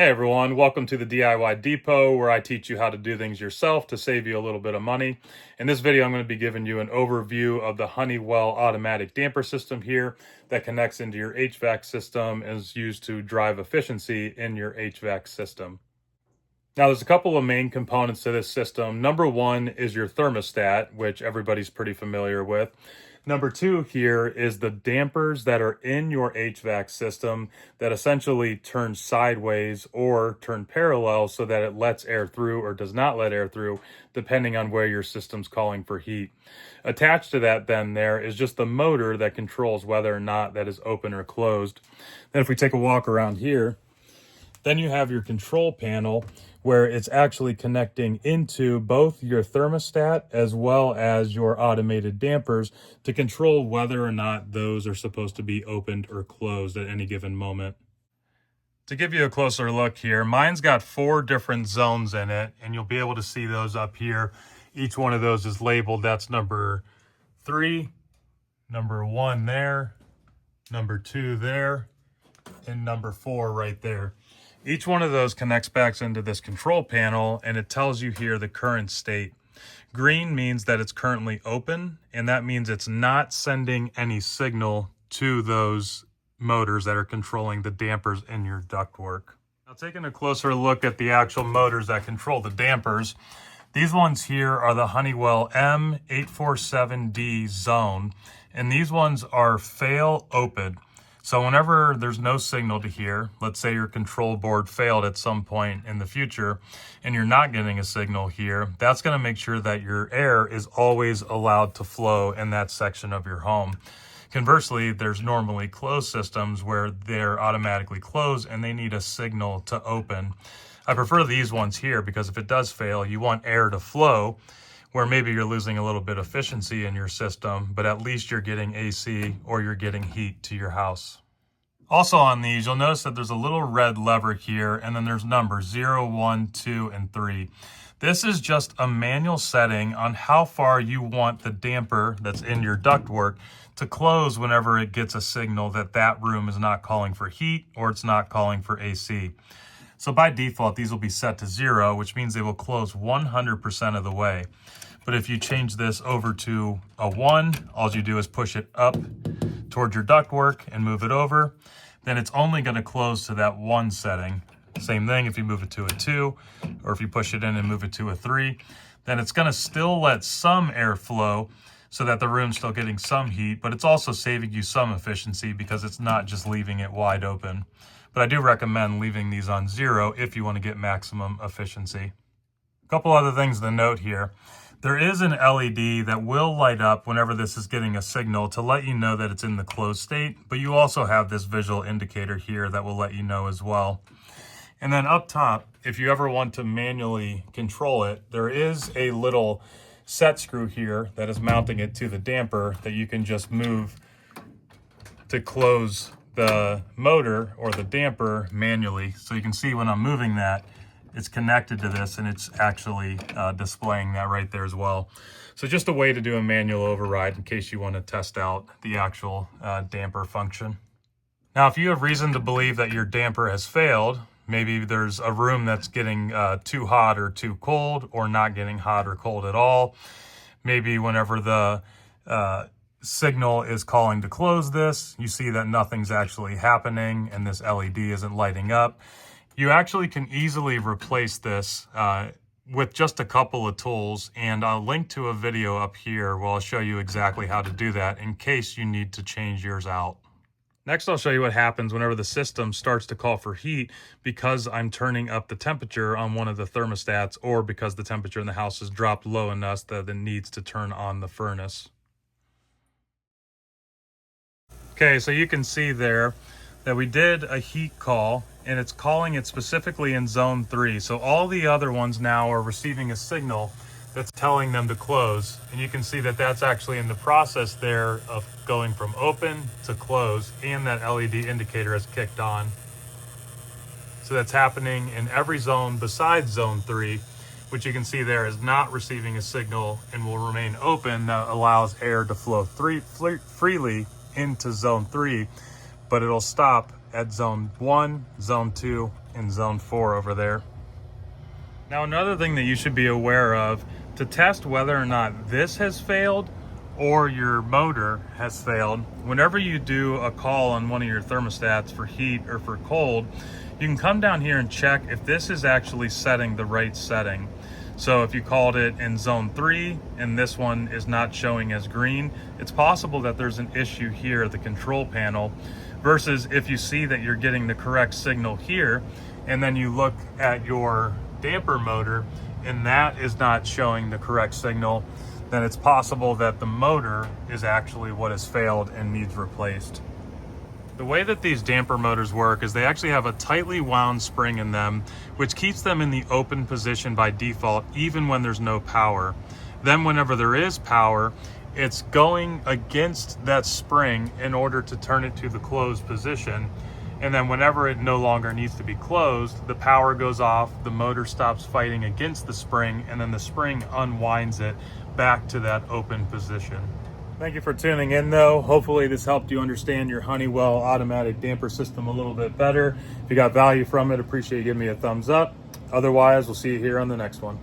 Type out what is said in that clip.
Hey everyone, welcome to the DIY Depot where I teach you how to do things yourself to save you a little bit of money. In this video, I'm going to be giving you an overview of the Honeywell automatic damper system here that connects into your HVAC system and is used to drive efficiency in your HVAC system. Now, there's a couple of main components to this system. Number one is your thermostat, which everybody's pretty familiar with. Number two here is the dampers that are in your HVAC system that essentially turn sideways or turn parallel so that it lets air through or does not let air through, depending on where your system's calling for heat. Attached to that then there is just the motor that controls whether or not that is open or closed. Then if we take a walk around here, then you have your control panel where it's actually connecting into both your thermostat as well as your automated dampers to control whether or not those are supposed to be opened or closed at any given moment. To give you a closer look here, mine's got 4 different zones in it, and you'll be able to see those up here. Each one of those is labeled. That's number 3, number 1 there, number 2 there, and number 4 right there. Each one of those connects back into this control panel, and it tells you here the current state. Green means that it's currently open, and that means it's not sending any signal to those motors that are controlling the dampers in your ductwork. Now, taking a closer look at the actual motors that control the dampers, these ones here are the Honeywell M847D zone, and these ones are fail open. So whenever there's no signal to here, let's say your control board failed at some point in the future and you're not getting a signal here, that's going to make sure that your air is always allowed to flow in that section of your home. Conversely, there's normally closed systems where they're automatically closed and they need a signal to open. I prefer these ones here because if it does fail, you want air to flow, where maybe you're losing a little bit of efficiency in your system, but at least you're getting AC or you're getting heat to your house. Also on these, you'll notice that there's a little red lever here, and then there's numbers 0, 1, 2, and 3. This is just a manual setting on how far you want the damper that's in your ductwork to close whenever it gets a signal that that room is not calling for heat or it's not calling for AC. So by default, these will be set to 0, which means they will close 100% of the way. But if you change this over to a 1, all you do is push it up toward your ductwork and move it over, then it's only going to close to that 1 setting. Same thing if you move it to a 2, or if you push it in and move it to a 3, then it's going to still let some air flow so that the room's still getting some heat, but it's also saving you some efficiency because it's not just leaving it wide open. But I do recommend leaving these on 0 if you want to get maximum efficiency. A couple other things to note here. There is an LED that will light up whenever this is getting a signal to let you know that it's in the closed state, but you also have this visual indicator here that will let you know as well. And then up top, if you ever want to manually control it, there is a little set screw here that is mounting it to the damper that you can just move to close the motor or the damper manually. So you can see when I'm moving that, it's connected to this and it's actually displaying that right there as well. So just a way to do a manual override in case you want to test out the actual damper function. Now, if you have reason to believe that your damper has failed, maybe there's a room that's getting too hot or too cold, or not getting hot or cold at all. Maybe whenever the signal is calling to close this, you see that nothing's actually happening and this LED isn't lighting up. You actually can easily replace this with just a couple of tools, and I'll link to a video up here where I'll show you exactly how to do that in case you need to change yours out. Next, I'll show you what happens whenever the system starts to call for heat because I'm turning up the temperature on one of the thermostats, or because the temperature in the house has dropped low enough that it needs to turn on the furnace. Okay, so you can see there that we did a heat call, and it's calling it specifically in zone 3. So all the other ones now are receiving a signal that's telling them to close. And you can see that that's actually in the process there of going from open to close, and that LED indicator has kicked on. So that's happening in every zone besides zone 3, which you can see there is not receiving a signal and will remain open. That allows air to flow freely into zone 3, but it'll stop at zone 1, zone 2, and zone 4 over there. Now, another thing that you should be aware of to test whether or not this has failed or your motor has failed, whenever you do a call on one of your thermostats for heat or for cold, you can come down here and check if this is actually setting the right setting. So if you called it in zone 3 and this one is not showing as green, it's possible that there's an issue here at the control panel, versus if you see that you're getting the correct signal here and then you look at your damper motor and that is not showing the correct signal, then it's possible that the motor is actually what has failed and needs replaced. The way that these damper motors work is they actually have a tightly wound spring in them, which keeps them in the open position by default, even when there's no power. Then whenever there is power, it's going against that spring in order to turn it to the closed position. And then whenever it no longer needs to be closed, the power goes off, the motor stops fighting against the spring, and then the spring unwinds it back to that open position. Thank you for tuning in though. Hopefully this helped you understand your Honeywell automatic damper system a little bit better. If you got value from it, appreciate you giving me a thumbs up. Otherwise, we'll see you here on the next one.